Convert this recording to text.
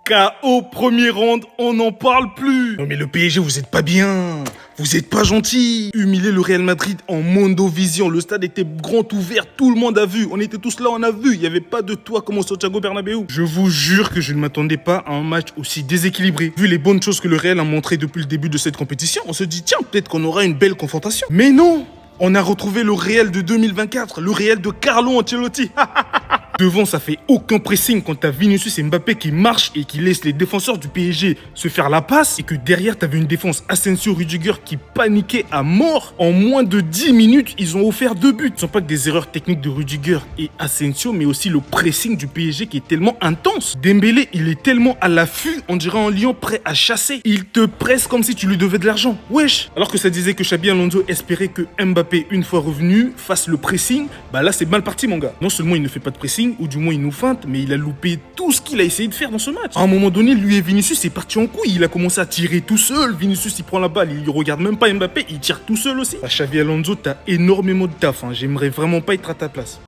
KO premier round, on n'en parle plus. Non mais le PSG, vous êtes pas bien. Vous êtes pas gentil. Humilier le Real Madrid en Mondovision. Le stade était grand ouvert, tout le monde a vu. On était tous là, on a vu. Il n'y avait pas de toit comme au Santiago Bernabéu. Je vous jure que je ne m'attendais pas à un match aussi déséquilibré. Vu les bonnes choses que le Real a montrées depuis le début de cette compétition, on se dit tiens, peut-être qu'on aura une belle confrontation. Mais non, on a retrouvé le Real de 2024, le Real de Carlo Ancelotti. Devant, ça fait aucun pressing quand t'as Vinicius et Mbappé qui marchent et qui laissent les défenseurs du PSG se faire la passe et que derrière, t'avais une défense Asensio, Rudiger qui paniquait à mort. En moins de 10 minutes, ils ont offert 2 buts. Ce ne sont pas que des erreurs techniques de Rudiger et Asensio, mais aussi le pressing du PSG qui est tellement intense. Dembélé, il est tellement à l'affût, on dirait un lion prêt à chasser. Il te presse comme si tu lui devais de l'argent. Wesh. Alors que ça disait que Xabi Alonso espérait que Mbappé, une fois revenu, fasse le pressing, bah là, c'est mal parti, mon gars. Non seulement il ne fait pas de pressing, ou du moins il nous feinte, mais il a loupé tout ce qu'il a essayé de faire dans ce match. À un moment donné, lui et Vinicius, c'est parti en couille. Il a commencé à tirer tout seul. Vinicius, il prend la balle, il regarde même pas Mbappé, il tire tout seul aussi. À Xabi Alonso, t'as énormément de taf. J'aimerais vraiment pas être à ta place.